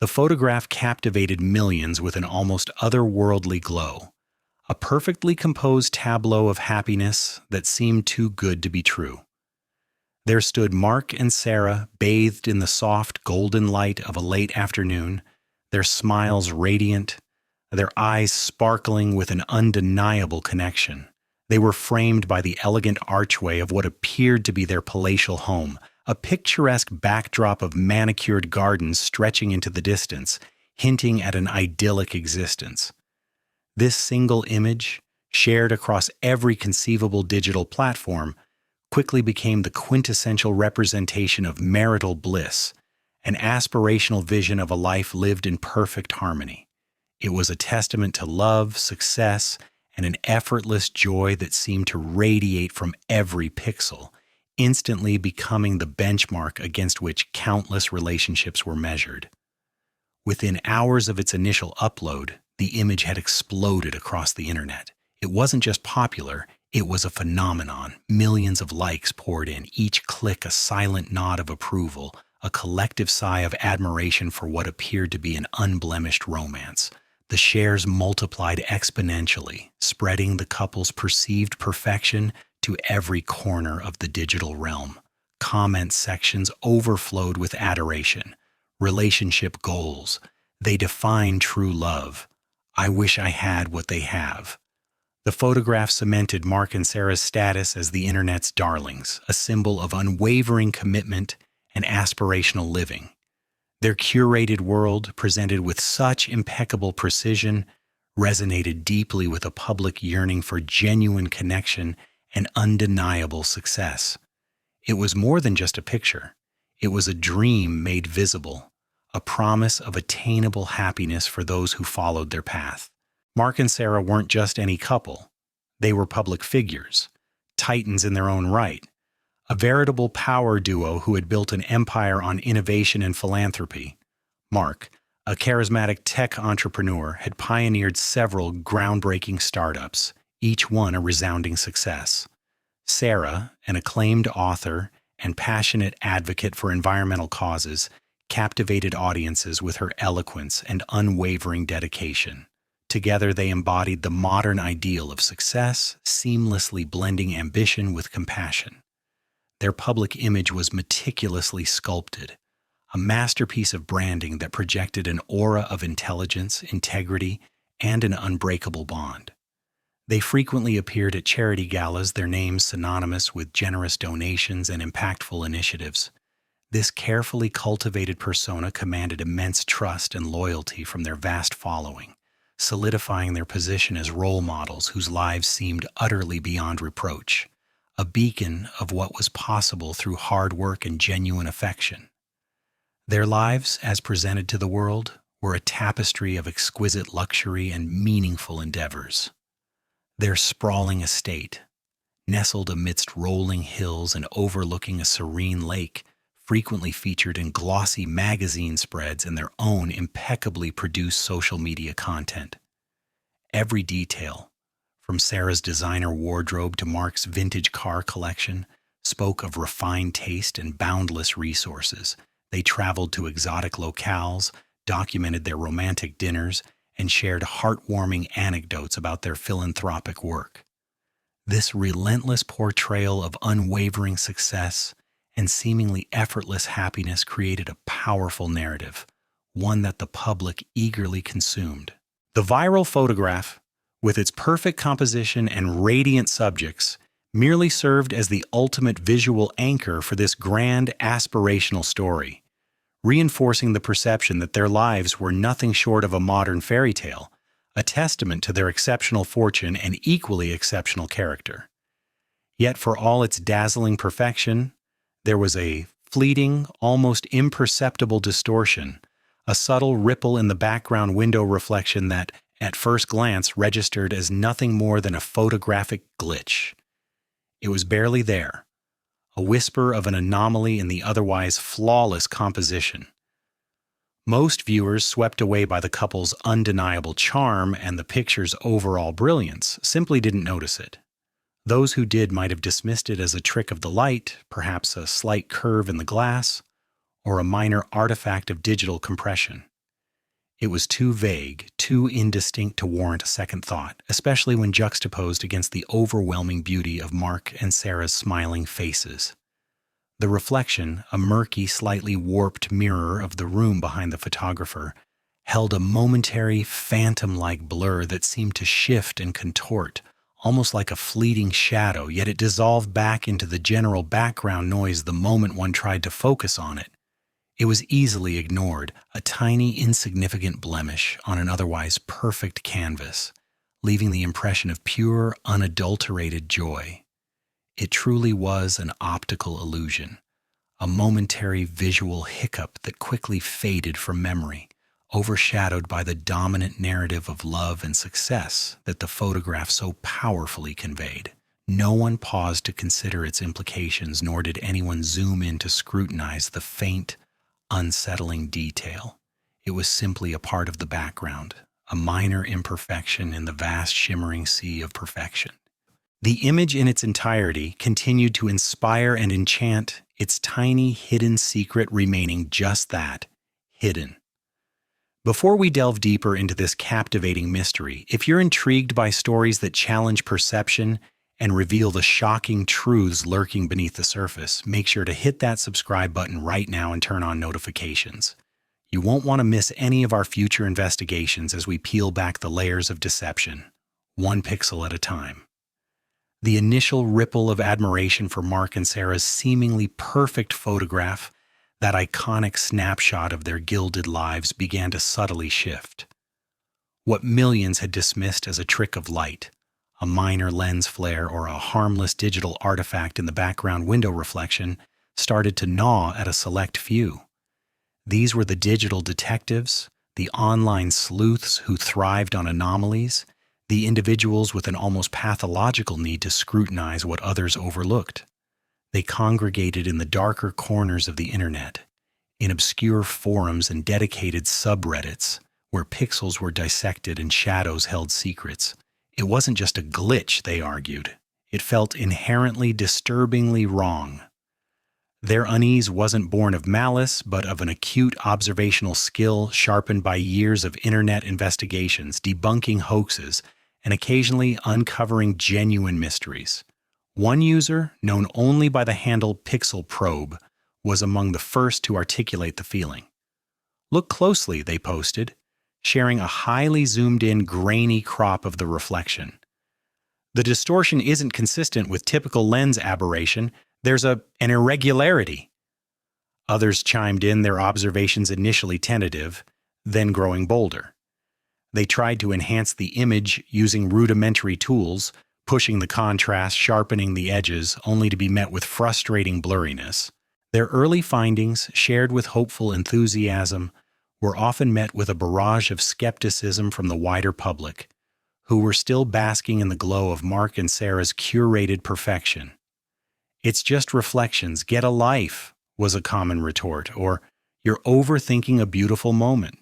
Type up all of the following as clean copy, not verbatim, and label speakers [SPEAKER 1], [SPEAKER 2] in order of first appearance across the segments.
[SPEAKER 1] The photograph captivated millions with an almost otherworldly glow, a perfectly composed tableau of happiness that seemed too good to be true. There stood Mark and Sarah, bathed in the soft golden light of a late afternoon, their smiles radiant, their eyes sparkling with an undeniable connection. They were framed by the elegant archway of what appeared to be their palatial home, a picturesque backdrop of manicured gardens stretching into the distance, hinting at an idyllic existence. This single image, shared across every conceivable digital platform, quickly became the quintessential representation of marital bliss, an aspirational vision of a life lived in perfect harmony. It was a testament to love, success, and an effortless joy that seemed to radiate from every pixel, instantly becoming the benchmark against which countless relationships were measured. Within hours of its initial upload, the image had exploded across the internet. It wasn't just popular, it was a phenomenon. Millions of likes poured in, each click a silent nod of approval, a collective sigh of admiration for what appeared to be an unblemished romance. The shares multiplied exponentially, spreading the couple's perceived perfection to every corner of the digital realm. Comment sections overflowed with adoration, relationship goals. They define true love. I wish I had what they have. The photograph cemented Mark and Sarah's status as the internet's darlings, a symbol of unwavering commitment and aspirational living. Their curated world, presented with such impeccable precision, resonated deeply with a public yearning for genuine connection and undeniable success. It was more than just a picture. It was a dream made visible, a promise of attainable happiness for those who followed their path. Mark and Sarah weren't just any couple. They were public figures, titans in their own right, a veritable power duo who had built an empire on innovation and philanthropy. Mark, a charismatic tech entrepreneur, had pioneered several groundbreaking startups, each one a resounding success. Sarah, an acclaimed author and passionate advocate for environmental causes, captivated audiences with her eloquence and unwavering dedication. Together they embodied the modern ideal of success, seamlessly blending ambition with compassion. Their public image was meticulously sculpted, a masterpiece of branding that projected an aura of intelligence, integrity, and an unbreakable bond. They frequently appeared at charity galas, their names synonymous with generous donations and impactful initiatives. This carefully cultivated persona commanded immense trust and loyalty from their vast following, solidifying their position as role models whose lives seemed utterly beyond reproach, a beacon of what was possible through hard work and genuine affection. Their lives, as presented to the world, were a tapestry of exquisite luxury and meaningful endeavors. Their sprawling estate, nestled amidst rolling hills and overlooking a serene lake, frequently featured in glossy magazine spreads and their own impeccably produced social media content. Every detail, from Sarah's designer wardrobe to Mark's vintage car collection, spoke of refined taste and boundless resources. They traveled to exotic locales, documented their romantic dinners, and shared heartwarming anecdotes about their philanthropic work. This relentless portrayal of unwavering success and seemingly effortless happiness created a powerful narrative, one that the public eagerly consumed. The viral photograph, with its perfect composition and radiant subjects, merely served as the ultimate visual anchor for this grand aspirational story, reinforcing the perception that their lives were nothing short of a modern fairy tale, a testament to their exceptional fortune and equally exceptional character. Yet for all its dazzling perfection, there was a fleeting, almost imperceptible distortion, a subtle ripple in the background window reflection that, at first glance, registered as nothing more than a photographic glitch. It was barely there, a whisper of an anomaly in the otherwise flawless composition. Most viewers, swept away by the couple's undeniable charm and the picture's overall brilliance, simply didn't notice it. Those who did might have dismissed it as a trick of the light, perhaps a slight curve in the glass, or a minor artifact of digital compression. It was too vague, too indistinct to warrant a second thought, especially when juxtaposed against the overwhelming beauty of Mark and Sarah's smiling faces. The reflection, a murky, slightly warped mirror of the room behind the photographer, held a momentary, phantom-like blur that seemed to shift and contort, almost like a fleeting shadow, yet it dissolved back into the general background noise the moment one tried to focus on it. It was easily ignored, a tiny, insignificant blemish on an otherwise perfect canvas, leaving the impression of pure, unadulterated joy. It truly was an optical illusion, a momentary visual hiccup that quickly faded from memory, overshadowed by the dominant narrative of love and success that the photograph so powerfully conveyed. No one paused to consider its implications, nor did anyone zoom in to scrutinize the faint, unsettling detail. It was simply a part of the background, a minor imperfection in the vast shimmering sea of perfection. The image in its entirety continued to inspire and enchant, its tiny hidden secret remaining just that, hidden. Before we delve deeper into this captivating mystery, if you're intrigued by stories that challenge perception and reveal the shocking truths lurking beneath the surface, make sure to hit that subscribe button right now and turn on notifications. You won't want to miss any of our future investigations as we peel back the layers of deception, one pixel at a time. The initial ripple of admiration for Mark and Sarah's seemingly perfect photograph, that iconic snapshot of their gilded lives, began to subtly shift. What millions had dismissed as a trick of light, a minor lens flare, or a harmless digital artifact in the background window reflection, started to gnaw at a select few. These were the digital detectives, the online sleuths who thrived on anomalies, the individuals with an almost pathological need to scrutinize what others overlooked. They congregated in the darker corners of the internet, in obscure forums and dedicated subreddits, where pixels were dissected and shadows held secrets. It wasn't just a glitch, they argued. It felt inherently disturbingly wrong. Their unease wasn't born of malice, but of an acute observational skill sharpened by years of internet investigations, debunking hoaxes, and occasionally uncovering genuine mysteries. One user, known only by the handle Pixel Probe, was among the first to articulate the feeling. "Look closely," they posted, sharing a highly zoomed-in, grainy crop of the reflection. "The distortion isn't consistent with typical lens aberration. There's an irregularity." Others chimed in, their observations initially tentative, then growing bolder. They tried to enhance the image using rudimentary tools, pushing the contrast, sharpening the edges, only to be met with frustrating blurriness. Their early findings, shared with hopeful enthusiasm, were often met with a barrage of skepticism from the wider public, who were still basking in the glow of Mark and Sarah's curated perfection. "It's just reflections, get a life," was a common retort, or "you're overthinking a beautiful moment."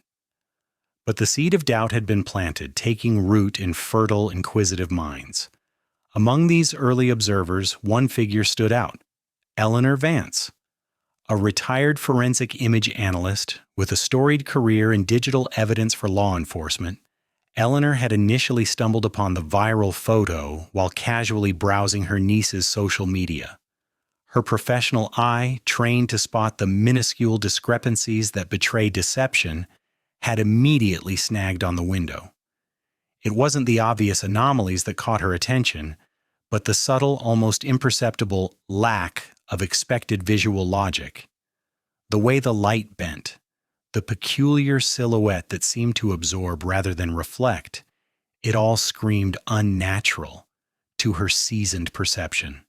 [SPEAKER 1] But the seed of doubt had been planted, taking root in fertile, inquisitive minds. Among these early observers, one figure stood out: Eleanor Vance. A retired forensic image analyst with a storied career in digital evidence for law enforcement, Eleanor had initially stumbled upon the viral photo while casually browsing her niece's social media. Her professional eye, trained to spot the minuscule discrepancies that betray deception, had immediately snagged on the window. It wasn't the obvious anomalies that caught her attention, but the subtle, almost imperceptible lack of expected visual logic. The way the light bent, the peculiar silhouette that seemed to absorb rather than reflect, it all screamed unnatural to her seasoned perception.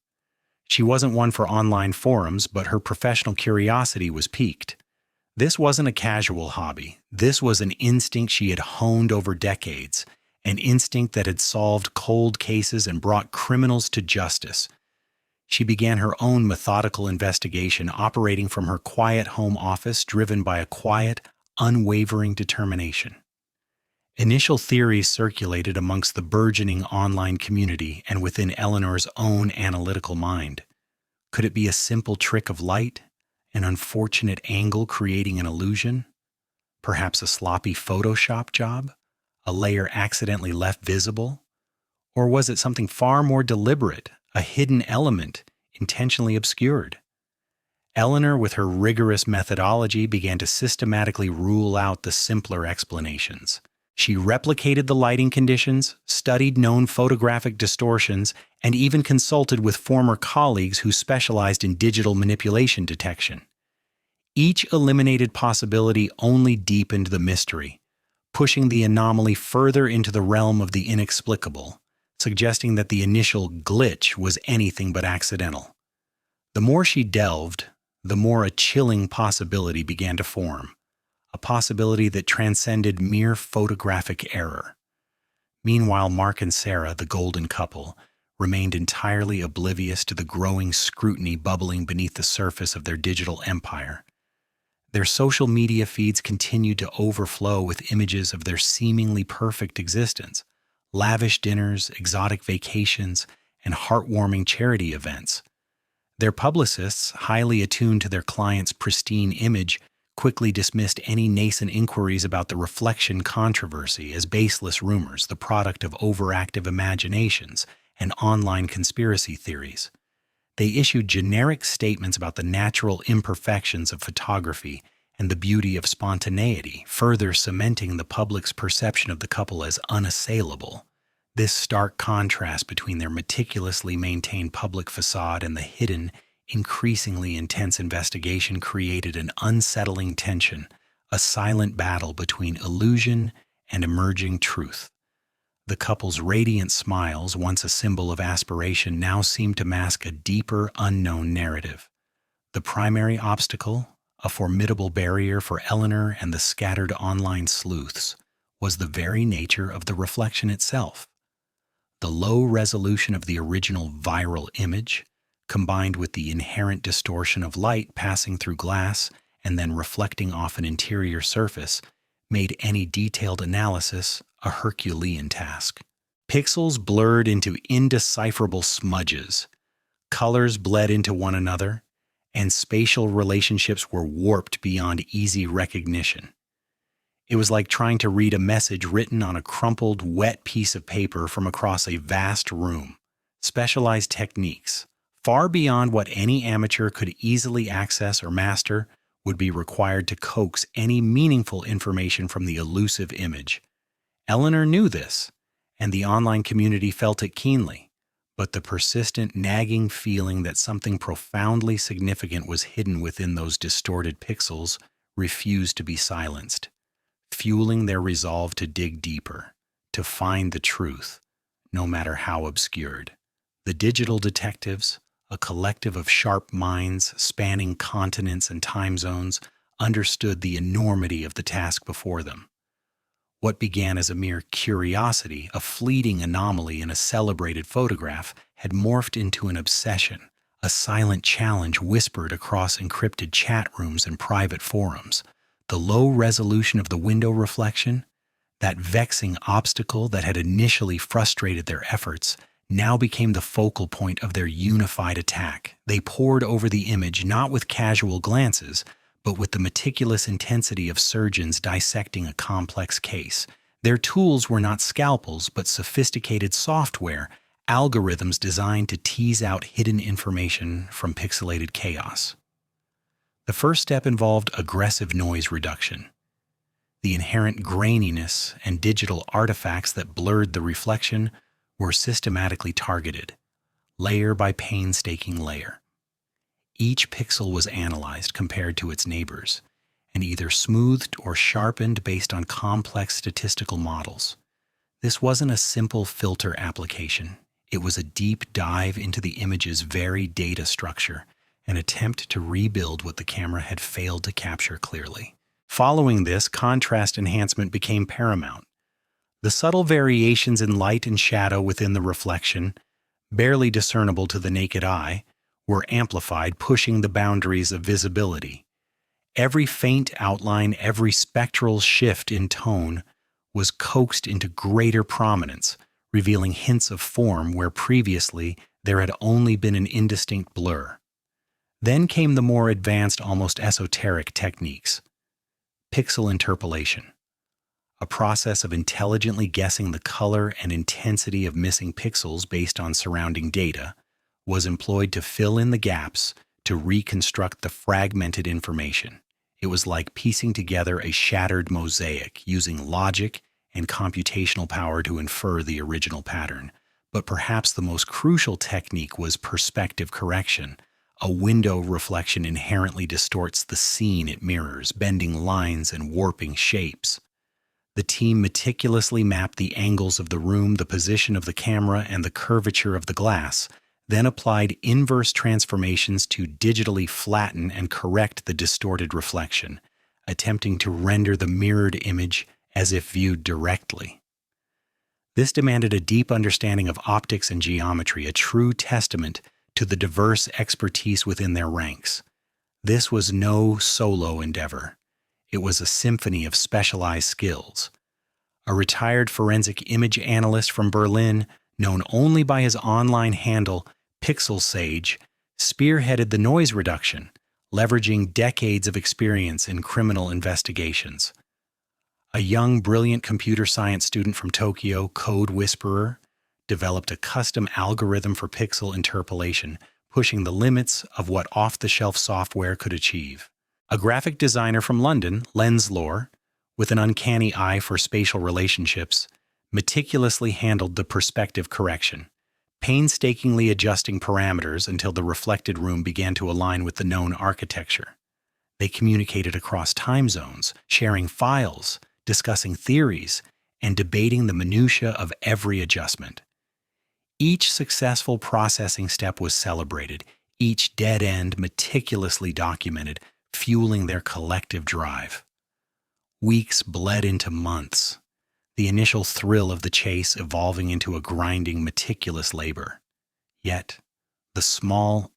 [SPEAKER 1] She wasn't one for online forums, but her professional curiosity was piqued. This wasn't a casual hobby. This was an instinct she had honed over decades, an instinct that had solved cold cases and brought criminals to justice. She began her own methodical investigation, operating from her quiet home office, driven by a quiet, unwavering determination. Initial theories circulated amongst the burgeoning online community and within Eleanor's own analytical mind. Could it be a simple trick of light, an unfortunate angle creating an illusion? Perhaps a sloppy Photoshop job? A layer accidentally left visible? Or was it something far more deliberate, a hidden element, intentionally obscured? Eleanor, with her rigorous methodology, began to systematically rule out the simpler explanations. She replicated the lighting conditions, studied known photographic distortions, and even consulted with former colleagues who specialized in digital manipulation detection. Each eliminated possibility only deepened the mystery, pushing the anomaly further into the realm of the inexplicable, suggesting that the initial glitch was anything but accidental. The more she delved, the more a chilling possibility began to form, a possibility that transcended mere photographic error. Meanwhile, Mark and Sarah, the golden couple, remained entirely oblivious to the growing scrutiny bubbling beneath the surface of their digital empire. Their social media feeds continued to overflow with images of their seemingly perfect existence, lavish dinners, exotic vacations, and heartwarming charity events. Their publicists, highly attuned to their clients' pristine image, quickly dismissed any nascent inquiries about the reflection controversy as baseless rumors, the product of overactive imaginations and online conspiracy theories. They issued generic statements about the natural imperfections of photography and the beauty of spontaneity, further cementing the public's perception of the couple as unassailable. This stark contrast between their meticulously maintained public facade and the hidden, increasingly intense investigation created an unsettling tension, a silent battle between illusion and emerging truth. The couple's radiant smiles, once a symbol of aspiration, now seemed to mask a deeper, unknown narrative. The primary obstacle, a formidable barrier for Eleanor and the scattered online sleuths, was the very nature of the reflection itself. The low resolution of the original viral image, combined with the inherent distortion of light passing through glass and then reflecting off an interior surface, made any detailed analysis a Herculean task. Pixels blurred into indecipherable smudges, colors bled into one another, and spatial relationships were warped beyond easy recognition. It was like trying to read a message written on a crumpled, wet piece of paper from across a vast room. Specialized techniques, far beyond what any amateur could easily access or master, would be required to coax any meaningful information from the elusive image. Eleanor knew this, and the online community felt it keenly, but the persistent, nagging feeling that something profoundly significant was hidden within those distorted pixels refused to be silenced, fueling their resolve to dig deeper, to find the truth, no matter how obscured. The digital detectives, a collective of sharp minds spanning continents and time zones, understood the enormity of the task before them. What began as a mere curiosity, a fleeting anomaly in a celebrated photograph, had morphed into an obsession, a silent challenge whispered across encrypted chat rooms and private forums. The low resolution of the window reflection, that vexing obstacle that had initially frustrated their efforts, now became the focal point of their unified attack. They pored over the image not with casual glances, but with the meticulous intensity of surgeons dissecting a complex case. Their tools were not scalpels, but sophisticated software, algorithms designed to tease out hidden information from pixelated chaos. The first step involved aggressive noise reduction. The inherent graininess and digital artifacts that blurred the reflection were systematically targeted, layer by painstaking layer. Each pixel was analyzed compared to its neighbors, and either smoothed or sharpened based on complex statistical models. This wasn't a simple filter application. It was a deep dive into the image's very data structure, an attempt to rebuild what the camera had failed to capture clearly. Following this, contrast enhancement became paramount. The subtle variations in light and shadow within the reflection, barely discernible to the naked eye, were amplified, pushing the boundaries of visibility. Every faint outline, every spectral shift in tone was coaxed into greater prominence, revealing hints of form where previously there had only been an indistinct blur. Then came the more advanced, almost esoteric techniques. Pixel interpolation, a process of intelligently guessing the color and intensity of missing pixels based on surrounding data, was employed to fill in the gaps to reconstruct the fragmented information. It was like piecing together a shattered mosaic using logic and computational power to infer the original pattern. But perhaps the most crucial technique was perspective correction. A window reflection inherently distorts the scene it mirrors, bending lines and warping shapes. The team meticulously mapped the angles of the room, the position of the camera, and the curvature of the glass, then applied inverse transformations to digitally flatten and correct the distorted reflection, attempting to render the mirrored image as if viewed directly. This demanded a deep understanding of optics and geometry, a true testament to the diverse expertise within their ranks. This was no solo endeavor. It was a symphony of specialized skills. A retired forensic image analyst from Berlin, known only by his online handle Pixel Sage, spearheaded the noise reduction, leveraging decades of experience in criminal investigations. A young, brilliant computer science student from Tokyo, Code Whisperer, developed a custom algorithm for pixel interpolation, pushing the limits of what off-the-shelf software could achieve. A graphic designer from London, Lenslore, with an uncanny eye for spatial relationships, meticulously handled the perspective correction, painstakingly adjusting parameters until the reflected room began to align with the known architecture. They communicated across time zones, sharing files, discussing theories, and debating the minutiae of every adjustment. Each successful processing step was celebrated, each dead end meticulously documented, fueling their collective drive. Weeks bled into months, the initial thrill of the chase evolving into a grinding, meticulous labor. Yet, the small,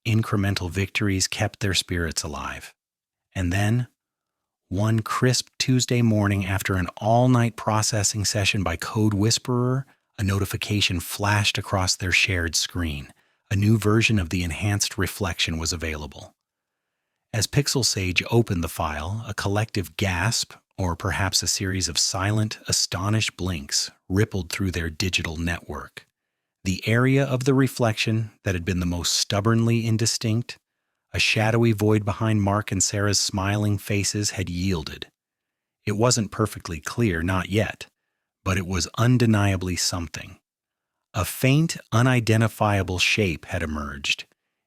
[SPEAKER 1] incremental victories kept their spirits alive. And then, one crisp Tuesday morning after an all-night processing session by Code Whisperer, a notification flashed across their shared screen. A new version of the enhanced reflection was available. As Pixel Sage opened the file, a collective gasp, or perhaps a series of silent, astonished blinks, rippled through their digital network. The area of the reflection that had been the most stubbornly indistinct, a shadowy void behind Mark and Sarah's smiling faces, had yielded. It wasn't perfectly clear, not yet, but it was undeniably something. A faint, unidentifiable shape had emerged.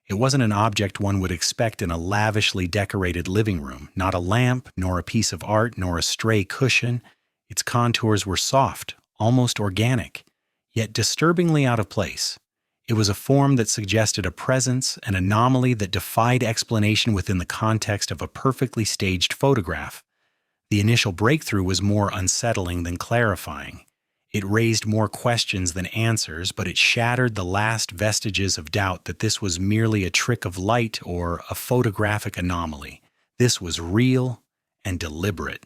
[SPEAKER 1] It wasn't an object one would expect in a lavishly decorated living room, not a lamp, nor a piece of art, nor a stray cushion. Its contours were soft, almost organic, yet disturbingly out of place. It was a form that suggested a presence, an anomaly that defied explanation within the context of a perfectly staged photograph. The initial breakthrough was more unsettling than clarifying. It raised more questions than answers, but it shattered the last vestiges of doubt that this was merely a trick of light or a photographic anomaly. This was real and deliberate.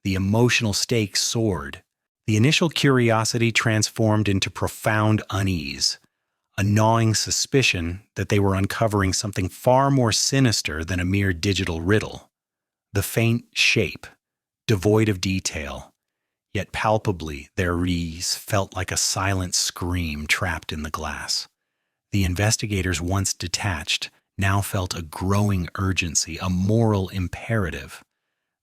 [SPEAKER 1] The emotional stakes soared. The initial curiosity transformed into profound unease, a gnawing suspicion that they were uncovering something far more sinister than a mere digital riddle. The faint shape, devoid of detail, yet palpably their ease felt like a silent scream trapped in the glass. The investigators, once detached, now felt a growing urgency, a moral imperative.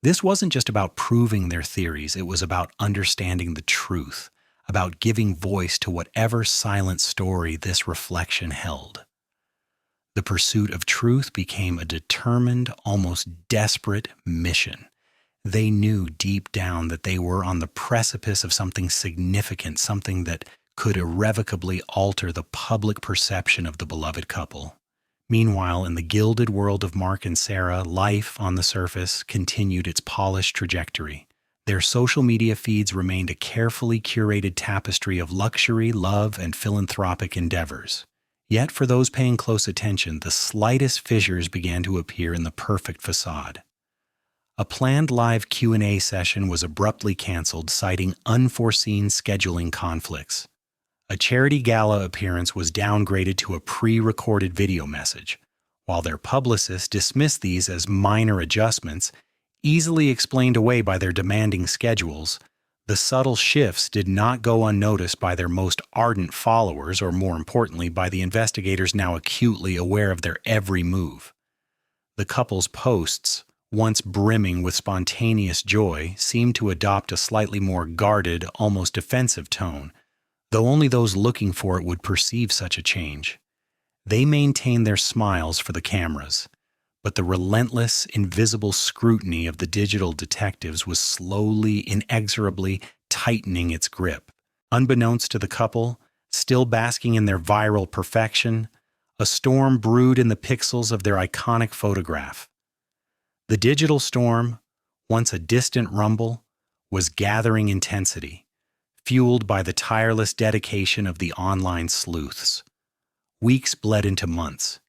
[SPEAKER 1] This wasn't just about proving their theories, it was about understanding the truth, about giving voice to whatever silent story this reflection held. The pursuit of truth became a determined, almost desperate mission. They knew deep down that they were on the precipice of something significant, something that could irrevocably alter the public perception of the beloved couple. Meanwhile, in the gilded world of Mark and Sarah, life on the surface continued its polished trajectory. Their social media feeds remained a carefully curated tapestry of luxury, love, and philanthropic endeavors. Yet for those paying close attention, the slightest fissures began to appear in the perfect facade. A planned live Q&A session was abruptly canceled, citing unforeseen scheduling conflicts. A charity gala appearance was downgraded to a pre-recorded video message. While their publicists dismissed these as minor adjustments, Easily explained away by their demanding schedules, the subtle shifts did not go unnoticed by their most ardent followers, or more importantly, by the investigators now acutely aware of their every move. The couple's posts, once brimming with spontaneous joy, seemed to adopt a slightly more guarded, almost defensive tone, though only those looking for it would perceive such a change. They maintained their smiles for the cameras, but the relentless, invisible scrutiny of the digital detectives was slowly, inexorably tightening its grip. Unbeknownst to the couple, still basking in their viral perfection, a storm brewed in the pixels of their iconic photograph. The digital storm, once a distant rumble, was gathering intensity, fueled by the tireless dedication of the online sleuths. Weeks bled into months,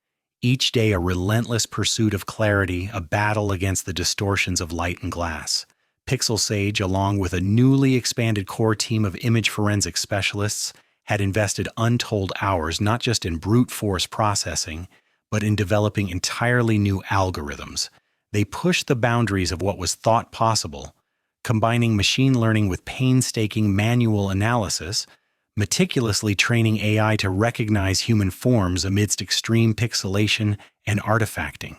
[SPEAKER 1] each day a relentless pursuit of clarity, a battle against the distortions of light and glass. Pixel Sage, along with a newly expanded core team of image forensic specialists, had invested untold hours not just in brute force processing, but in developing entirely new algorithms. They pushed the boundaries of what was thought possible, combining machine learning with painstaking manual analysis, meticulously training AI to recognize human forms amidst extreme pixelation and artifacting.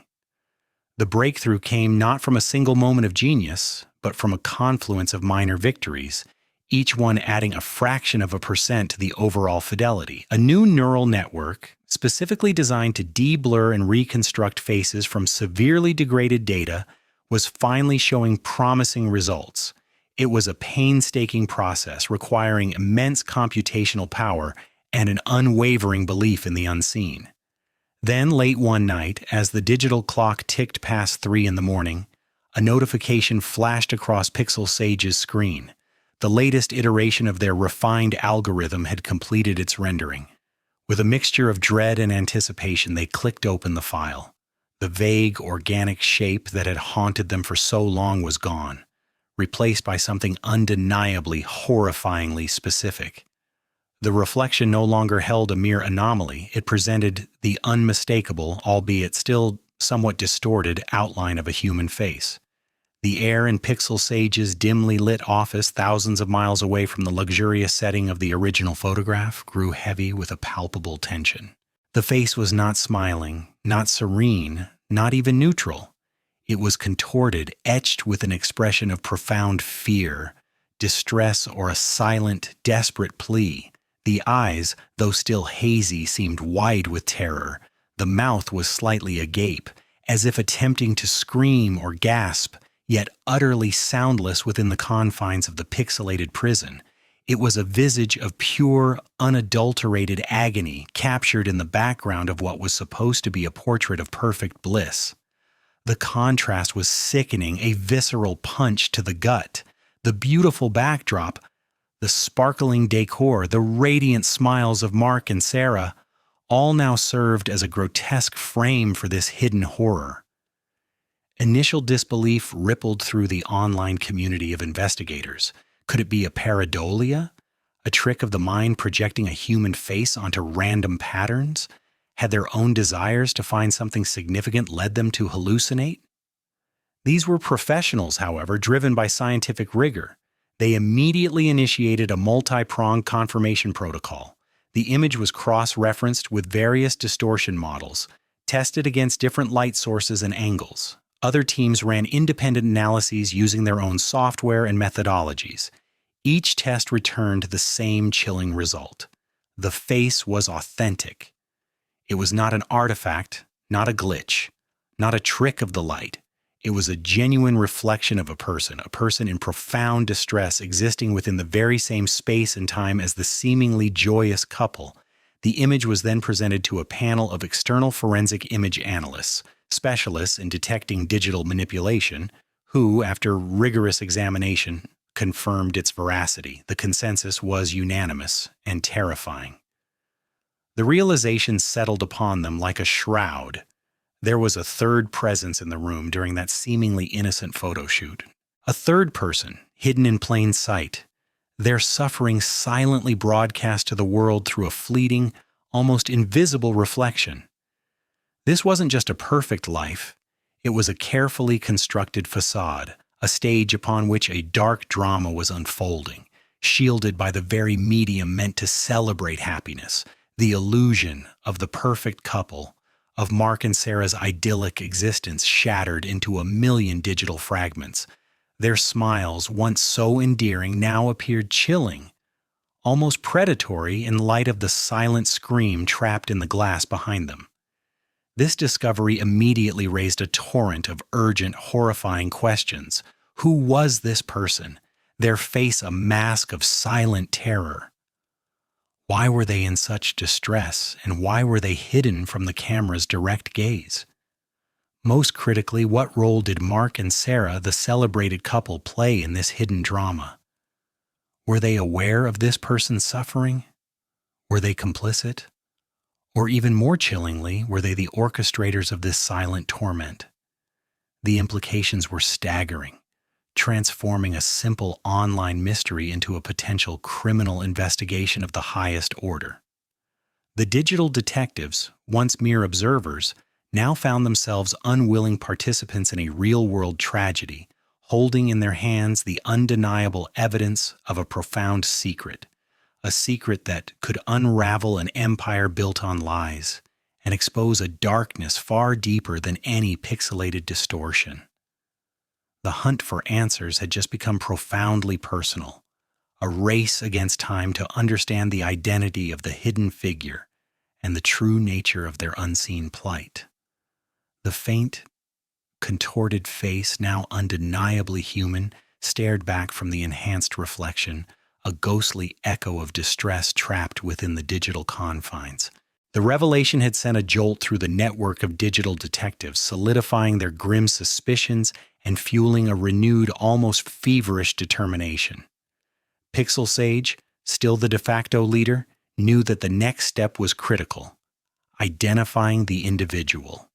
[SPEAKER 1] The breakthrough came not from a single moment of genius, but from a confluence of minor victories, each one adding a fraction of a percent to the overall fidelity. A new neural network, specifically designed to de-blur and reconstruct faces from severely degraded data, was finally showing promising results. It was a painstaking process requiring immense computational power and an unwavering belief in the unseen. Then, late one night, as the digital clock ticked past 3 in the morning, a notification flashed across Pixel Sage's screen. The latest iteration of their refined algorithm had completed its rendering. With a mixture of dread and anticipation, they clicked open the file. The vague, organic shape that had haunted them for so long was gone, replaced by something undeniably, horrifyingly specific. The reflection no longer held a mere anomaly. It presented the unmistakable, albeit still somewhat distorted, outline of a human face. The air in Pixel Sage's dimly lit office, thousands of miles away from the luxurious setting of the original photograph, grew heavy with a palpable tension. The face was not smiling, not serene, not even neutral. It was contorted, etched with an expression of profound fear, distress, or a silent, desperate plea. The eyes, though still hazy, seemed wide with terror. The mouth was slightly agape, as if attempting to scream or gasp, yet utterly soundless within the confines of the pixelated prison. It was a visage of pure, unadulterated agony captured in the background of what was supposed to be a portrait of perfect bliss. The contrast was sickening, a visceral punch to the gut. The beautiful backdrop, the sparkling decor, the radiant smiles of Mark and Sarah, all now served as a grotesque frame for this hidden horror. Initial disbelief rippled through the online community of investigators. Could it be a pareidolia? A trick of the mind projecting a human face onto random patterns? Had their own desires to find something significant led them to hallucinate? These were professionals, however, driven by scientific rigor. They immediately initiated a multi-pronged confirmation protocol. The image was cross-referenced with various distortion models, tested against different light sources and angles. Other teams ran independent analyses using their own software and methodologies. Each test returned the same chilling result. The face was authentic. It was not an artifact, not a glitch, not a trick of the light. It was a genuine reflection of a person in profound distress existing within the very same space and time as the seemingly joyous couple. The image was then presented to a panel of external forensic image analysts, specialists in detecting digital manipulation, who, after rigorous examination, confirmed its veracity. The consensus was unanimous and terrifying. The realization settled upon them like a shroud. There was a third presence in the room during that seemingly innocent photo shoot. A third person, hidden in plain sight. Their suffering silently broadcast to the world through a fleeting, almost invisible reflection. This wasn't just a perfect life. It was a carefully constructed facade, a stage upon which a dark drama was unfolding, shielded by the very medium meant to celebrate happiness, the illusion of the perfect couple, of Mark and Sarah's idyllic existence shattered into a million digital fragments. Their smiles, once so endearing, now appeared chilling, almost predatory in light of the silent scream trapped in the glass behind them. This discovery immediately raised a torrent of urgent, horrifying questions. Who was this person? Their face a mask of silent terror. Why were they in such distress, and why were they hidden from the camera's direct gaze? Most critically, what role did Mark and Sarah, the celebrated couple, play in this hidden drama? Were they aware of this person's suffering? Were they complicit? Or even more chillingly, were they the orchestrators of this silent torment? The implications were staggering, transforming a simple online mystery into a potential criminal investigation of the highest order. The digital detectives, once mere observers, now found themselves unwilling participants in a real-world tragedy, holding in their hands the undeniable evidence of a profound secret, a secret that could unravel an empire built on lies and expose a darkness far deeper than any pixelated distortion. The hunt for answers had just become profoundly personal, a race against time to understand the identity of the hidden figure and the true nature of their unseen plight. The faint, contorted face, now undeniably human, stared back from the enhanced reflection, a ghostly echo of distress trapped within the digital confines. The revelation had sent a jolt through the network of digital detectives, solidifying their grim suspicions and fueling a renewed, almost feverish determination. Pixel Sage, still the de facto leader, knew that the next step was critical: identifying the individual.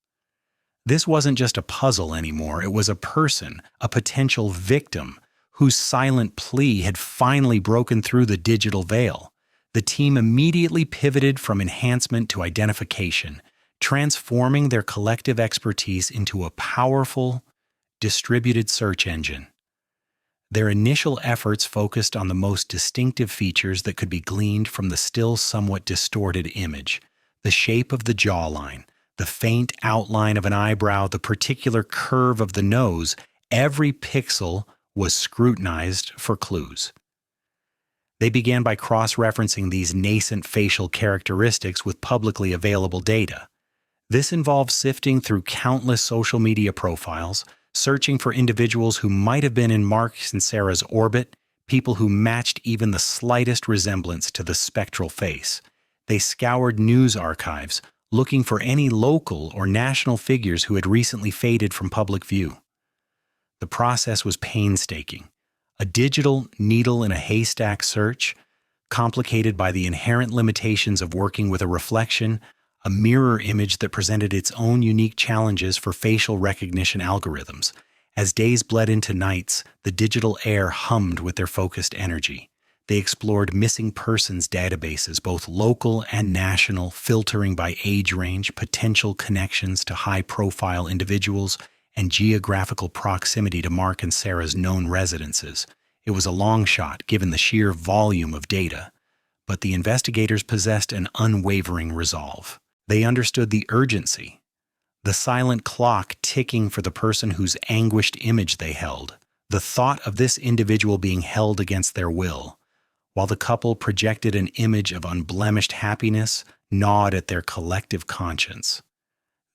[SPEAKER 1] This wasn't just a puzzle anymore, it was a person, a potential victim, whose silent plea had finally broken through the digital veil. The team immediately pivoted from enhancement to identification, transforming their collective expertise into a powerful, distributed search engine. Their initial efforts focused on the most distinctive features that could be gleaned from the still somewhat distorted image: the shape of the jawline, the faint outline of an eyebrow, the particular curve of the nose. Every pixel was scrutinized for clues. They began by cross-referencing these nascent facial characteristics with publicly available data. This involved sifting through countless social media profiles, searching for individuals who might have been in Mark and Sarah's orbit, people who matched even the slightest resemblance to the spectral face. They scoured news archives, looking for any local or national figures who had recently faded from public view. The process was painstaking, a digital needle in a haystack search, complicated by the inherent limitations of working with a reflection, a mirror image that presented its own unique challenges for facial recognition algorithms. As days bled into nights, the digital air hummed with their focused energy. They explored missing persons databases, both local and national, filtering by age range, potential connections to high-profile individuals, and geographical proximity to Mark and Sarah's known residences. It was a long shot, given the sheer volume of data, but the investigators possessed an unwavering resolve. They understood the urgency, the silent clock ticking for the person whose anguished image they held, the thought of this individual being held against their will, while the couple projected an image of unblemished happiness, gnawed at their collective conscience.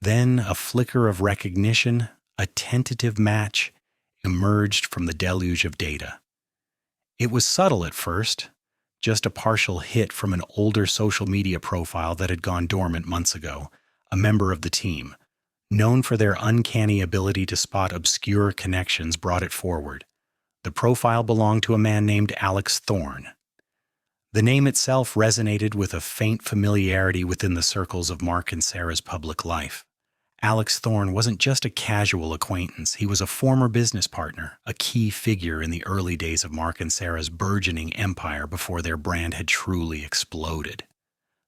[SPEAKER 1] Then a flicker of recognition, a tentative match, emerged from the deluge of data. It was subtle at first, just a partial hit from an older social media profile that had gone dormant months ago, a member of the team, known for their uncanny ability to spot obscure connections, brought it forward. The profile belonged to a man named Alex Thorne. The name itself resonated with a faint familiarity within the circles of Mark and Sarah's public life. Alex Thorne wasn't just a casual acquaintance, he was a former business partner, a key figure in the early days of Mark and Sarah's burgeoning empire before their brand had truly exploded.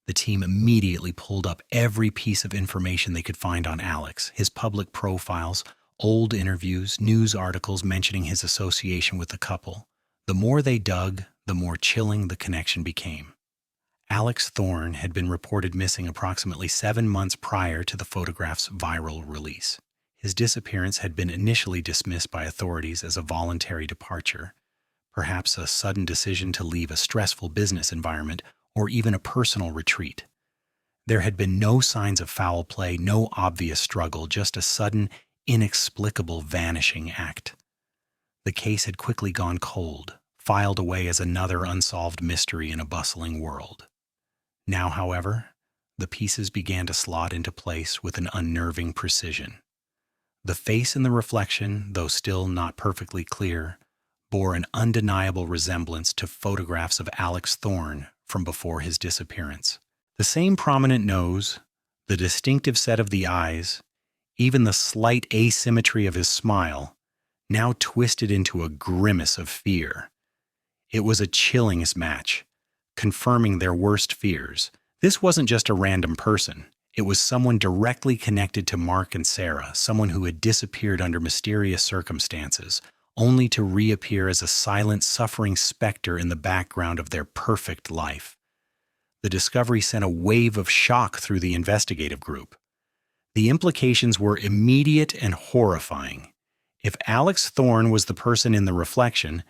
[SPEAKER 1] The team immediately pulled up every piece of information they could find on Alex, his public profiles, old interviews, news articles mentioning his association with the couple. The more they dug, the more chilling the connection became. Alex Thorne had been reported missing approximately 7 months prior to the photograph's viral release. His disappearance had been initially dismissed by authorities as a voluntary departure, perhaps a sudden decision to leave a stressful business environment or even a personal retreat. There had been no signs of foul play, no obvious struggle, just a sudden, inexplicable vanishing act. The case had quickly gone cold, filed away as another unsolved mystery in a bustling world. Now, however, the pieces began to slot into place with an unnerving precision. The face in the reflection, though still not perfectly clear, bore an undeniable resemblance to photographs of Alex Thorne from before his disappearance. The same prominent nose, the distinctive set of the eyes, even the slight asymmetry of his smile, now twisted into a grimace of fear. It was a chilling match, confirming their worst fears. This wasn't just a random person. It was someone directly connected to Mark and Sarah, someone who had disappeared under mysterious circumstances, only to reappear as a silent, suffering specter in the background of their perfect life. The discovery sent a wave of shock through the investigative group. The implications were immediate and horrifying. If Alex Thorne was the person in the reflection,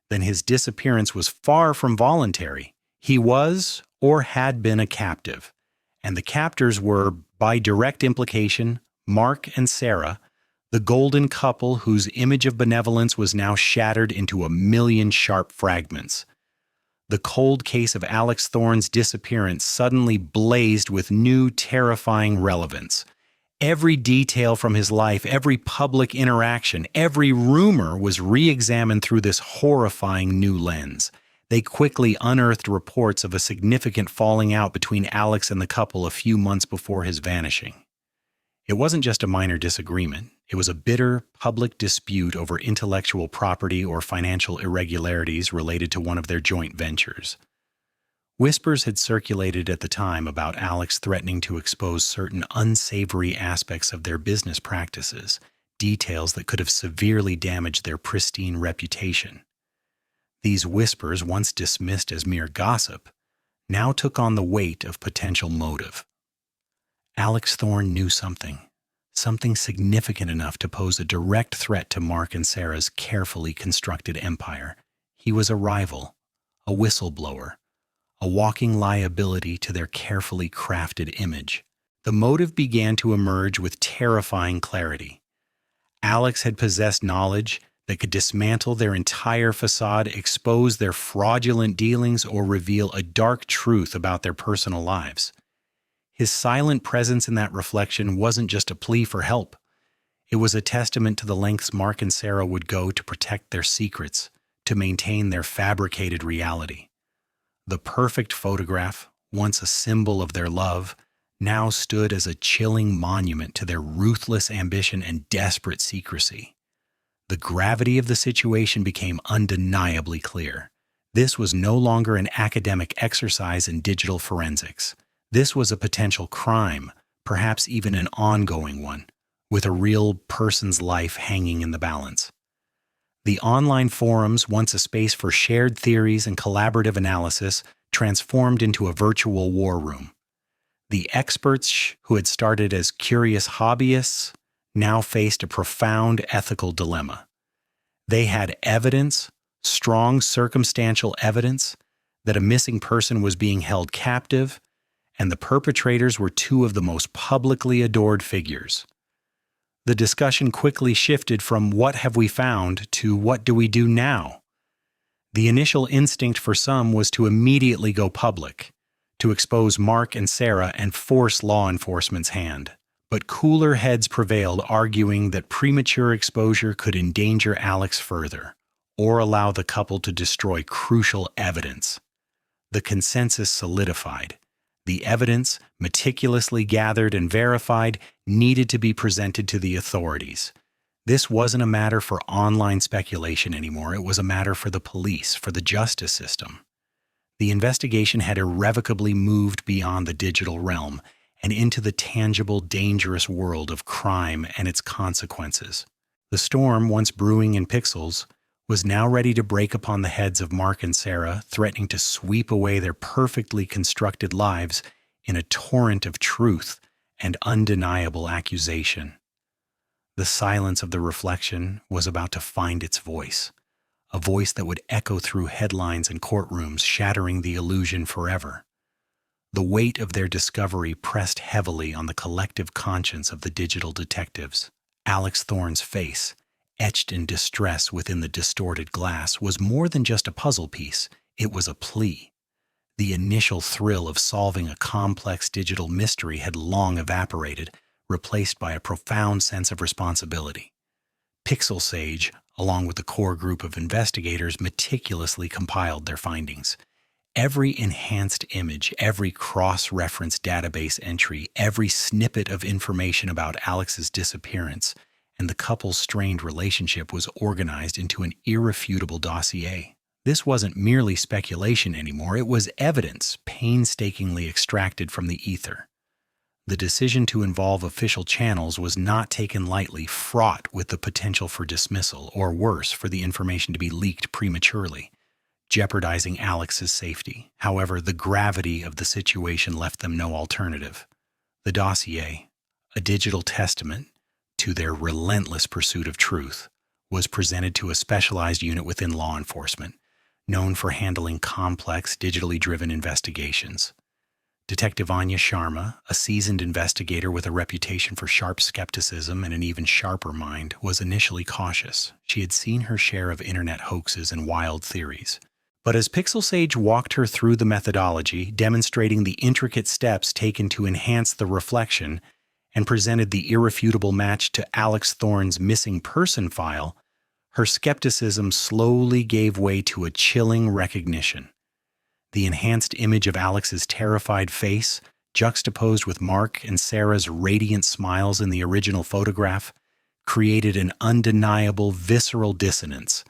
[SPEAKER 1] then his disappearance was far from voluntary. He was, or had been, a captive, and the captors were, by direct implication, Mark and Sarah, the golden couple whose image of benevolence was now shattered into a million sharp fragments. The cold case of Alex Thorne's disappearance suddenly blazed with new, terrifying relevance. Every detail from his life, every public interaction, every rumor was re-examined through this horrifying new lens. They quickly unearthed reports of a significant falling out between Alex and the couple a few months before his vanishing. It wasn't just a minor disagreement. It was a bitter, public dispute over intellectual property or financial irregularities related to one of their joint ventures. Whispers had circulated at the time about Alex threatening to expose certain unsavory aspects of their business practices, details that could have severely damaged their pristine reputation. These whispers, once dismissed as mere gossip, now took on the weight of potential motive. Alex Thorne knew something significant enough to pose a direct threat to Mark and Sarah's carefully constructed empire. He was a rival, a whistleblower, a walking liability to their carefully crafted image. The motive began to emerge with terrifying clarity. Alex had possessed knowledge that could dismantle their entire facade, expose their fraudulent dealings, or reveal a dark truth about their personal lives. His silent presence in that reflection wasn't just a plea for help. It was a testament to the lengths Mark and Sarah would go to protect their secrets, to maintain their fabricated reality. The perfect photograph, once a symbol of their love, now stood as a chilling monument to their ruthless ambition and desperate secrecy. The gravity of the situation became undeniably clear. This was no longer an academic exercise in digital forensics. This was a potential crime, perhaps even an ongoing one, with a real person's life hanging in the balance. The online forums, once a space for shared theories and collaborative analysis, transformed into a virtual war room. The experts who had started as curious hobbyists now faced a profound ethical dilemma. They had evidence, strong circumstantial evidence, that a missing person was being held captive, and the perpetrators were two of the most publicly adored figures. The discussion quickly shifted from "what have we found" to "what do we do now?" The initial instinct for some was to immediately go public, to expose Mark and Sarah and force law enforcement's hand. But cooler heads prevailed, arguing that premature exposure could endanger Alex further, or allow the couple to destroy crucial evidence. The consensus solidified. The evidence, meticulously gathered and verified, needed to be presented to the authorities. This wasn't a matter for online speculation anymore. It was a matter for the police, for the justice system. The investigation had irrevocably moved beyond the digital realm and into the tangible, dangerous world of crime and its consequences. The storm, once brewing in Pixels, was now ready to break upon the heads of Mark and Sarah, threatening to sweep away their perfectly constructed lives in a torrent of truth and undeniable accusation. The silence of the reflection was about to find its voice, a voice that would echo through headlines and courtrooms, shattering the illusion forever. The weight of their discovery pressed heavily on the collective conscience of the digital detectives. Alex Thorne's face, etched in distress within the distorted glass, was more than just a puzzle piece. It was a plea. The initial thrill of solving a complex digital mystery had long evaporated, replaced by a profound sense of responsibility. Pixel Sage, along with the core group of investigators, meticulously compiled their findings. Every enhanced image, every cross-reference database entry, every snippet of information about Alex's disappearance and the couple's strained relationship was organized into an irrefutable dossier. This wasn't merely speculation anymore, it was evidence painstakingly extracted from the ether. The decision to involve official channels was not taken lightly, fraught with the potential for dismissal, or worse, for the information to be leaked prematurely, jeopardizing Alex's safety. However, the gravity of the situation left them no alternative. The dossier, a digital testament to their relentless pursuit of truth, was presented to a specialized unit within law enforcement, known for handling complex, digitally driven investigations. Detective Anya Sharma, a seasoned investigator with a reputation for sharp skepticism and an even sharper mind, was initially cautious. She had seen her share of internet hoaxes and wild theories. But as Pixel Sage walked her through the methodology, demonstrating the intricate steps taken to enhance the reflection, and presented the irrefutable match to Alex Thorne's missing person file, her skepticism slowly gave way to a chilling recognition. The enhanced image of Alex's terrified face, juxtaposed with Mark and Sarah's radiant smiles in the original photograph, created an undeniable, visceral dissonance.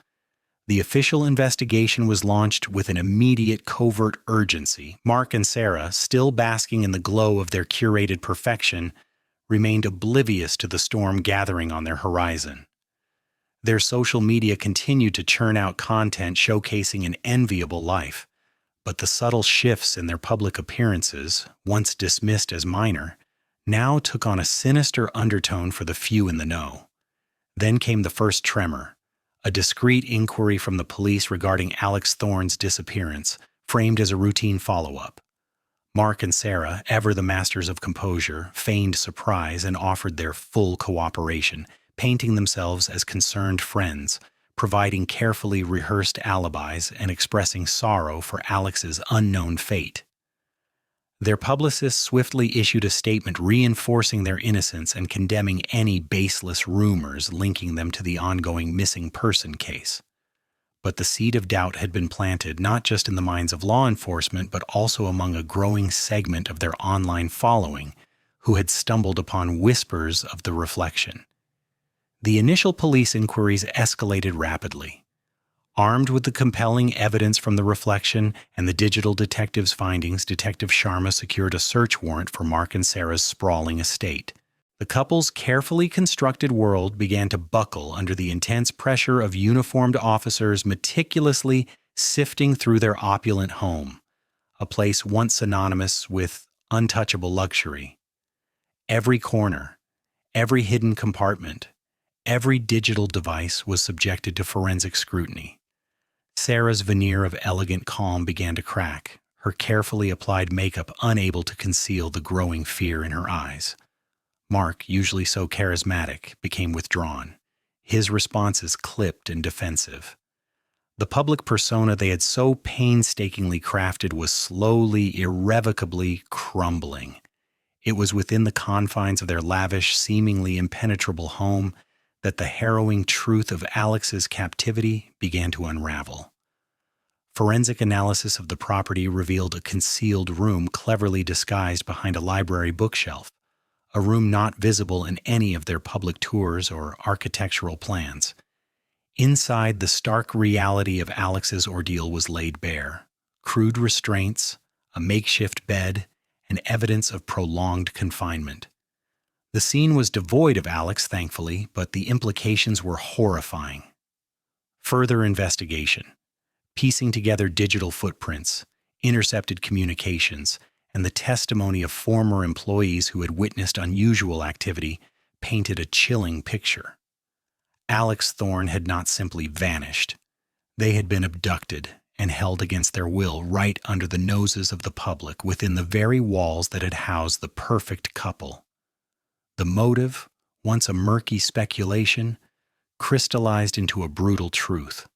[SPEAKER 1] The official investigation was launched with an immediate covert urgency. Mark and Sarah, still basking in the glow of their curated perfection, remained oblivious to the storm gathering on their horizon. Their social media continued to churn out content showcasing an enviable life, but the subtle shifts in their public appearances, once dismissed as minor, now took on a sinister undertone for the few in the know. Then came the first tremor, a discreet inquiry from the police regarding Alex Thorne's disappearance, framed as a routine follow-up. Mark and Sarah, ever the masters of composure, feigned surprise and offered their full cooperation, painting themselves as concerned friends, providing carefully rehearsed alibis and expressing sorrow for Alex's unknown fate. Their publicists swiftly issued a statement reinforcing their innocence and condemning any baseless rumors linking them to the ongoing missing person case. But the seed of doubt had been planted not just in the minds of law enforcement, but also among a growing segment of their online following who had stumbled upon whispers of the reflection. The initial police inquiries escalated rapidly. Armed with the compelling evidence from the reflection and the digital detective's findings, Detective Sharma secured a search warrant for Mark and Sarah's sprawling estate. The couple's carefully constructed world began to buckle under the intense pressure of uniformed officers meticulously sifting through their opulent home, a place once synonymous with untouchable luxury. Every corner, every hidden compartment, every digital device was subjected to forensic scrutiny. Sarah's veneer of elegant calm began to crack, her carefully applied makeup unable to conceal the growing fear in her eyes. Mark, usually so charismatic, became withdrawn, his responses clipped and defensive. The public persona they had so painstakingly crafted was slowly, irrevocably crumbling. It was within the confines of their lavish, seemingly impenetrable home that the harrowing truth of Alex's captivity began to unravel. Forensic analysis of the property revealed a concealed room cleverly disguised behind a library bookshelf, a room not visible in any of their public tours or architectural plans. Inside, the stark reality of Alex's ordeal was laid bare. crude restraints, a makeshift bed, and evidence of prolonged confinement. The scene was devoid of Alex, thankfully, but the implications were horrifying. Further investigation, piecing together digital footprints, intercepted communications, and the testimony of former employees who had witnessed unusual activity painted a chilling picture. Alex Thorne had not simply vanished. They had been abducted and held against their will right under the noses of the public within the very walls that had housed the perfect couple. The motive, once a murky speculation, crystallized into a brutal truth.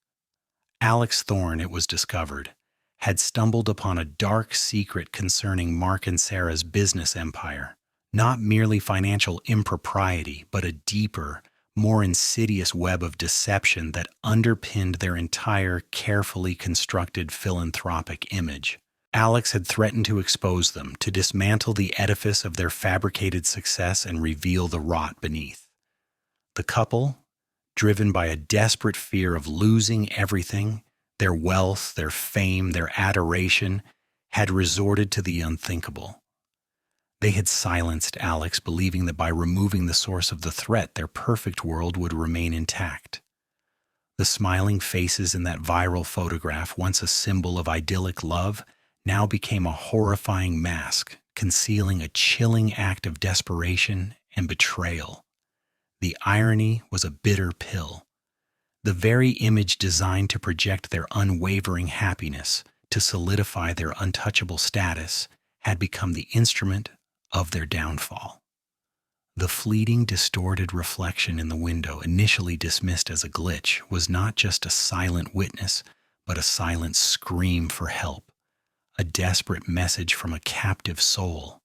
[SPEAKER 1] Alex Thorne, it was discovered, had stumbled upon a dark secret concerning Mark and Sarah's business empire, not merely financial impropriety, but a deeper, more insidious web of deception that underpinned their entire carefully constructed philanthropic image. Alex had threatened to expose them, to dismantle the edifice of their fabricated success and reveal the rot beneath. The couple, driven by a desperate fear of losing everything, their wealth, their fame, their adoration, had resorted to the unthinkable. They had silenced Alex, believing that by removing the source of the threat, their perfect world would remain intact. The smiling faces in that viral photograph, once a symbol of idyllic love, now became a horrifying mask, concealing a chilling act of desperation and betrayal. The irony was a bitter pill. The very image designed to project their unwavering happiness, to solidify their untouchable status, had become the instrument of their downfall. The fleeting, distorted reflection in the window, initially dismissed as a glitch, was not just a silent witness, but a silent scream for help, a desperate message from a captive soul.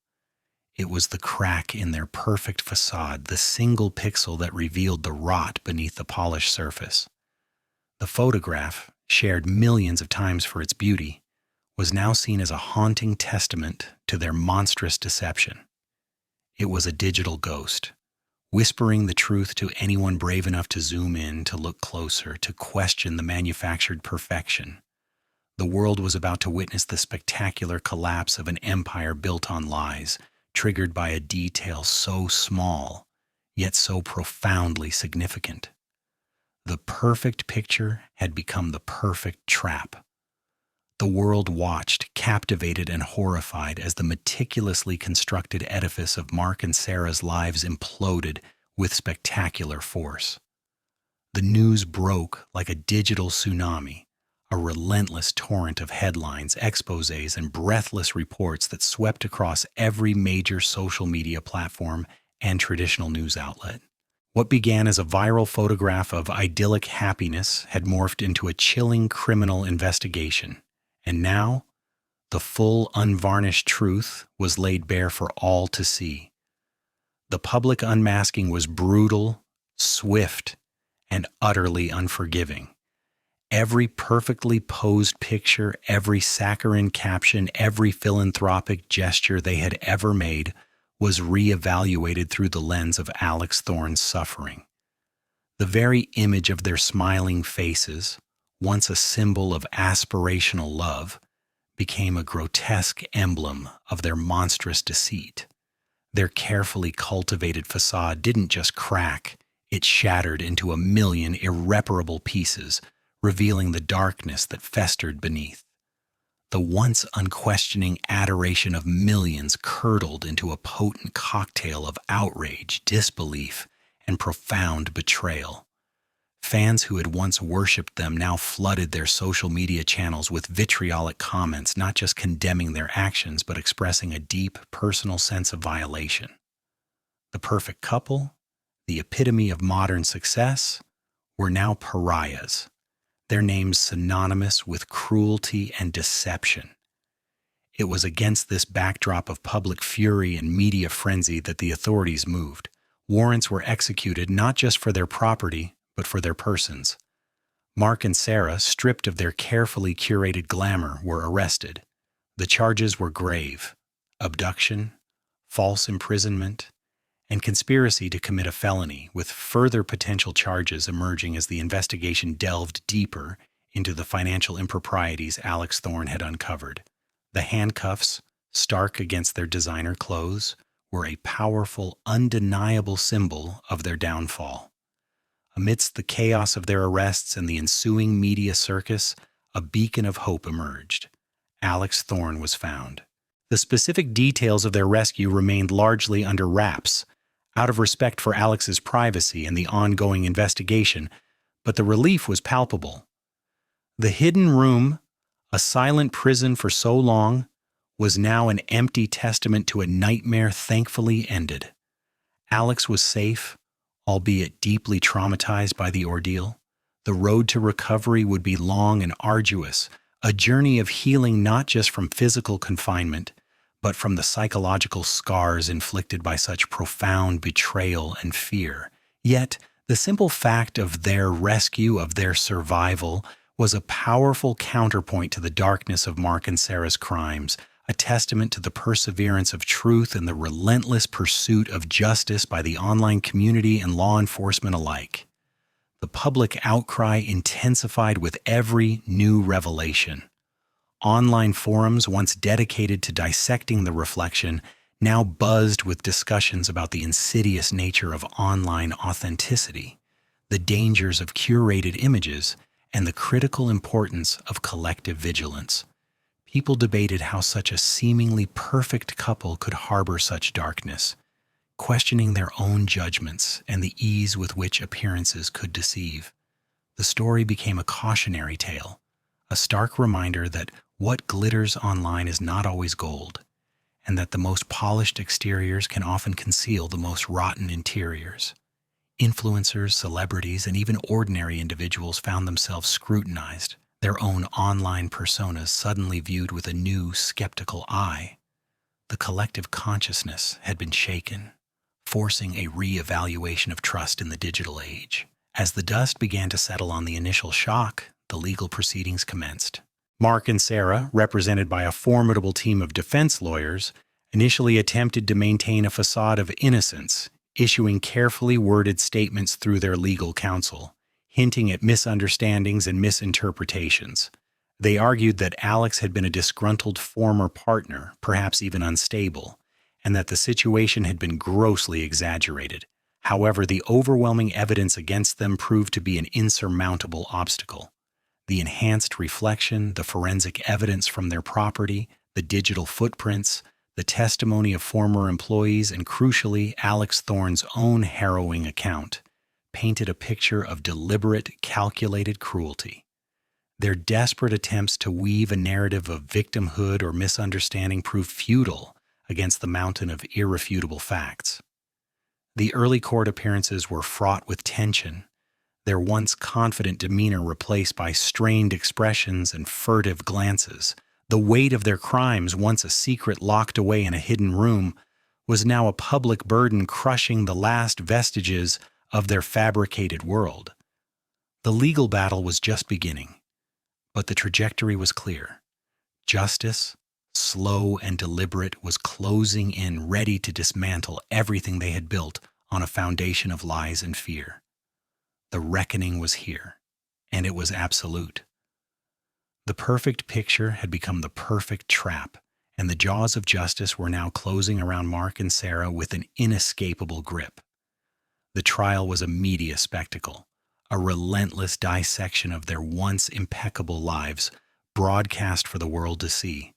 [SPEAKER 1] It was the crack in their perfect facade, the single pixel that revealed the rot beneath the polished surface. The photograph, shared millions of times for its beauty, was now seen as a haunting testament to their monstrous deception. It was a digital ghost, whispering the truth to anyone brave enough to zoom in, to look closer, to question the manufactured perfection. The world was about to witness the spectacular collapse of an empire built on lies, triggered by a detail so small, yet so profoundly significant. The perfect picture had become the perfect trap. The world watched, captivated and horrified, as the meticulously constructed edifice of Mark and Sarah's lives imploded with spectacular force. The news broke like a digital tsunami, a relentless torrent of headlines, exposés, and breathless reports that swept across every major social media platform and traditional news outlet. What began as a viral photograph of idyllic happiness had morphed into a chilling criminal investigation. And now, the full, unvarnished truth was laid bare for all to see. The public unmasking was brutal, swift, and utterly unforgiving. Every perfectly posed picture, every saccharine caption, every philanthropic gesture they had ever made was re-evaluated through the lens of Alex Thorne's suffering. The very image of their smiling faces, once a symbol of aspirational love, became a grotesque emblem of their monstrous deceit. Their carefully cultivated facade didn't just crack, it shattered into a million irreparable pieces, revealing the darkness that festered beneath. The once unquestioning adoration of millions curdled into a potent cocktail of outrage, disbelief, and profound betrayal. Fans who had once worshipped them now flooded their social media channels with vitriolic comments, not just condemning their actions, but expressing a deep, personal sense of violation. The perfect couple, the epitome of modern success, were now pariahs, their names synonymous with cruelty and deception. It was against this backdrop of public fury and media frenzy that the authorities moved. Warrants were executed not just for their property, but for their persons. Mark and Sarah, stripped of their carefully curated glamour, were arrested. The charges were grave: abduction, false imprisonment, and conspiracy to commit a felony, with further potential charges emerging as the investigation delved deeper into the financial improprieties Alex Thorne had uncovered. The handcuffs, stark against their designer clothes, were a powerful, undeniable symbol of their downfall. Amidst the chaos of their arrests and the ensuing media circus, a beacon of hope emerged. Alex Thorne was found. The specific details of their rescue remained largely under wraps, out of respect for Alex's privacy and the ongoing investigation, but the relief was palpable. The hidden room, a silent prison for so long, was now an empty testament to a nightmare thankfully ended. Alex was safe, albeit deeply traumatized by the ordeal. The road to recovery would be long and arduous, a journey of healing not just from physical confinement, but from the psychological scars inflicted by such profound betrayal and fear. Yet, the simple fact of their rescue, of their survival, was a powerful counterpoint to the darkness of Mark and Sarah's crimes, a testament to the perseverance of truth and the relentless pursuit of justice by the online community and law enforcement alike. The public outcry intensified with every new revelation. Online forums, once dedicated to dissecting the reflection, now buzzed with discussions about the insidious nature of online authenticity, the dangers of curated images, and the critical importance of collective vigilance. People debated how such a seemingly perfect couple could harbor such darkness, questioning their own judgments and the ease with which appearances could deceive. The story became a cautionary tale, a stark reminder that what glitters online is not always gold, and that the most polished exteriors can often conceal the most rotten interiors. Influencers, celebrities, and even ordinary individuals found themselves scrutinized, their own online personas suddenly viewed with a new, skeptical eye. The collective consciousness had been shaken, forcing a re-evaluation of trust in the digital age. As the dust began to settle on the initial shock, the legal proceedings commenced. Mark and Sarah, represented by a formidable team of defense lawyers, initially attempted to maintain a facade of innocence, issuing carefully worded statements through their legal counsel, hinting at misunderstandings and misinterpretations. They argued that Alex had been a disgruntled former partner, perhaps even unstable, and that the situation had been grossly exaggerated. However, the overwhelming evidence against them proved to be an insurmountable obstacle. The enhanced reflection, the forensic evidence from their property, the digital footprints, the testimony of former employees, and crucially, Alex Thorne's own harrowing account, painted a picture of deliberate, calculated cruelty. Their desperate attempts to weave a narrative of victimhood or misunderstanding proved futile against the mountain of irrefutable facts. The early court appearances were fraught with tension, their once confident demeanor replaced by strained expressions and furtive glances. The weight of their crimes, once a secret locked away in a hidden room, was now a public burden crushing the last vestiges of their fabricated world. The legal battle was just beginning, but the trajectory was clear. Justice, slow and deliberate, was closing in, ready to dismantle everything they had built on a foundation of lies and fear. The reckoning was here, and it was absolute. The perfect picture had become the perfect trap, and the jaws of justice were now closing around Mark and Sarah with an inescapable grip. The trial was a media spectacle, a relentless dissection of their once impeccable lives, broadcast for the world to see.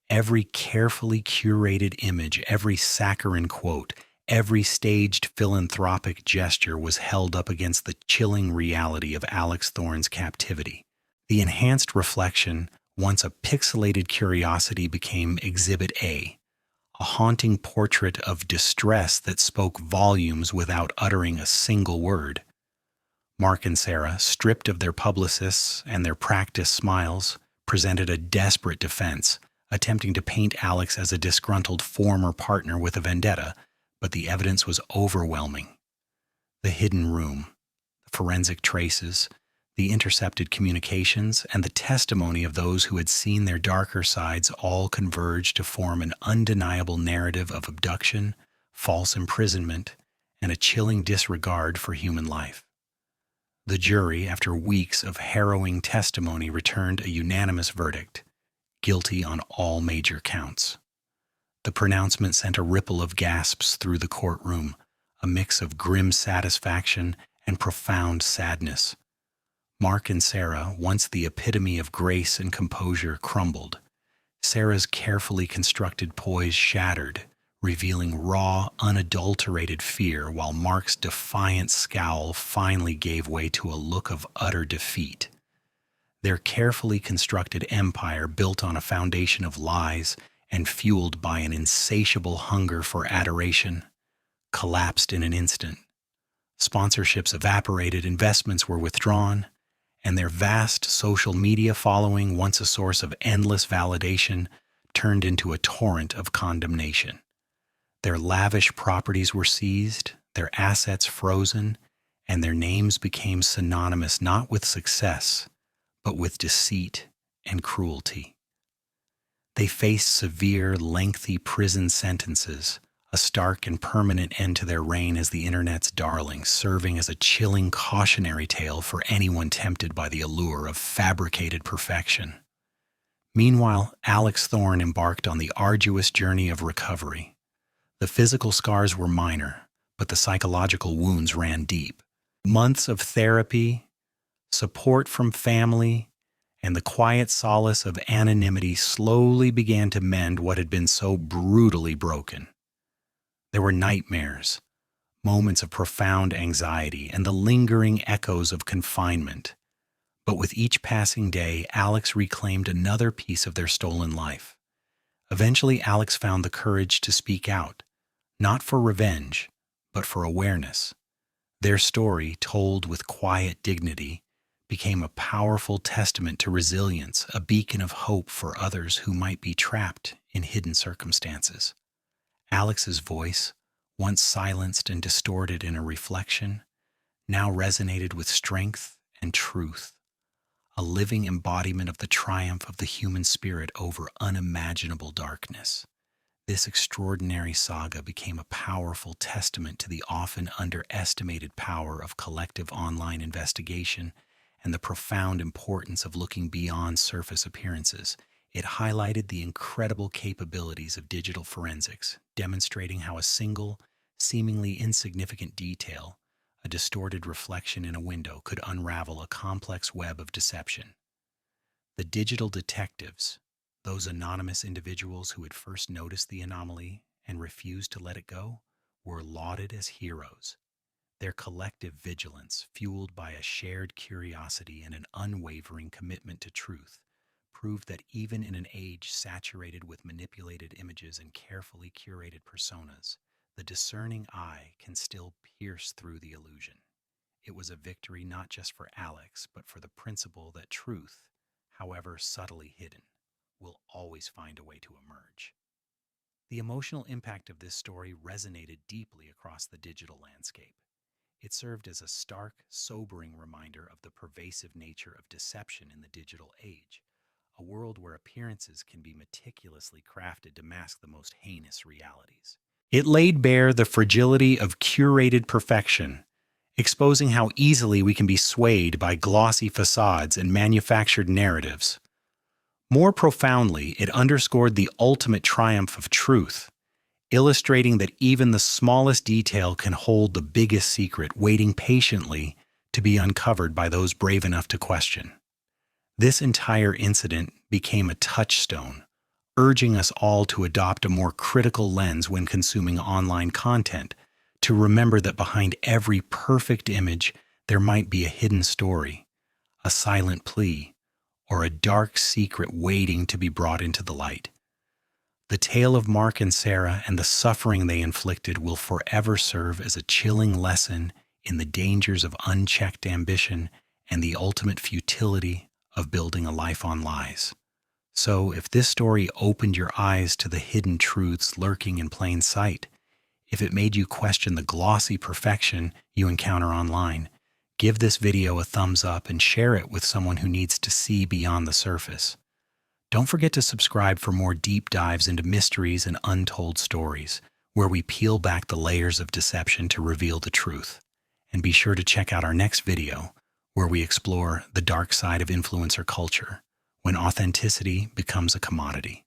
[SPEAKER 1] Every carefully curated image, every saccharine quote, every staged philanthropic gesture was held up against the chilling reality of Alex Thorne's captivity. The enhanced reflection, once a pixelated curiosity, became Exhibit A, a haunting portrait of distress that spoke volumes without uttering a single word. Mark and Sarah, stripped of their publicists and their practiced smiles, presented a desperate defense, attempting to paint Alex as a disgruntled former partner with a vendetta, but the evidence was overwhelming. The hidden room, the forensic traces, the intercepted communications, and the testimony of those who had seen their darker sides all converged to form an undeniable narrative of abduction, false imprisonment, and a chilling disregard for human life. The jury, after weeks of harrowing testimony, returned a unanimous verdict: guilty on all major counts. The pronouncement sent a ripple of gasps through the courtroom, a mix of grim satisfaction and profound sadness. Mark and Sarah, once the epitome of grace and composure, crumbled. Sarah's carefully constructed poise shattered, revealing raw, unadulterated fear, while Mark's defiant scowl finally gave way to a look of utter defeat. Their carefully constructed empire, built on a foundation of lies and fueled by an insatiable hunger for adoration, collapsed in an instant. Sponsorships evaporated, investments were withdrawn, and their vast social media following, once a source of endless validation, turned into a torrent of condemnation. Their lavish properties were seized, their assets frozen, and their names became synonymous not with success, but with deceit and cruelty. They faced severe, lengthy prison sentences, a stark and permanent end to their reign as the internet's darlings, serving as a chilling cautionary tale for anyone tempted by the allure of fabricated perfection. Meanwhile, Alex Thorne embarked on the arduous journey of recovery. The physical scars were minor, but the psychological wounds ran deep. Months of therapy, support from family, and the quiet solace of anonymity slowly began to mend what had been so brutally broken. There were nightmares, moments of profound anxiety, and the lingering echoes of confinement. But with each passing day, Alex reclaimed another piece of their stolen life. Eventually, Alex found the courage to speak out, not for revenge, but for awareness. Their story, told with quiet dignity, became a powerful testament to resilience, a beacon of hope for others who might be trapped in hidden circumstances. Alex's voice, once silenced and distorted in a reflection, now resonated with strength and truth, a living embodiment of the triumph of the human spirit over unimaginable darkness. This extraordinary saga became a powerful testament to the often underestimated power of collective online investigation and the profound importance of looking beyond surface appearances. It highlighted the incredible capabilities of digital forensics, demonstrating how a single, seemingly insignificant detail, a distorted reflection in a window, could unravel a complex web of deception. The digital detectives, those anonymous individuals who had first noticed the anomaly and refused to let it go, were lauded as heroes. Their collective vigilance, fueled by a shared curiosity and an unwavering commitment to truth, proved that even in an age saturated with manipulated images and carefully curated personas, the discerning eye can still pierce through the illusion. It was a victory not just for Alex, but for the principle that truth, however subtly hidden, will always find a way to emerge. The emotional impact of this story resonated deeply across the digital landscape. It served as a stark, sobering reminder of the pervasive nature of deception in the digital age, a world where appearances can be meticulously crafted to mask the most heinous realities. It laid bare the fragility of curated perfection, exposing how easily we can be swayed by glossy facades and manufactured narratives. More profoundly, it underscored the ultimate triumph of truth, illustrating that even the smallest detail can hold the biggest secret, waiting patiently to be uncovered by those brave enough to question. This entire incident became a touchstone, urging us all to adopt a more critical lens when consuming online content, to remember that behind every perfect image there might be a hidden story, a silent plea, or a dark secret waiting to be brought into the light. The tale of Mark and Sarah and the suffering they inflicted will forever serve as a chilling lesson in the dangers of unchecked ambition and the ultimate futility of building a life on lies. So, if this story opened your eyes to the hidden truths lurking in plain sight, if it made you question the glossy perfection you encounter online, give this video a thumbs up and share it with someone who needs to see beyond the surface. Don't forget to subscribe for more deep dives into mysteries and untold stories, where we peel back the layers of deception to reveal the truth. And be sure to check out our next video, where we explore the dark side of influencer culture when authenticity becomes a commodity.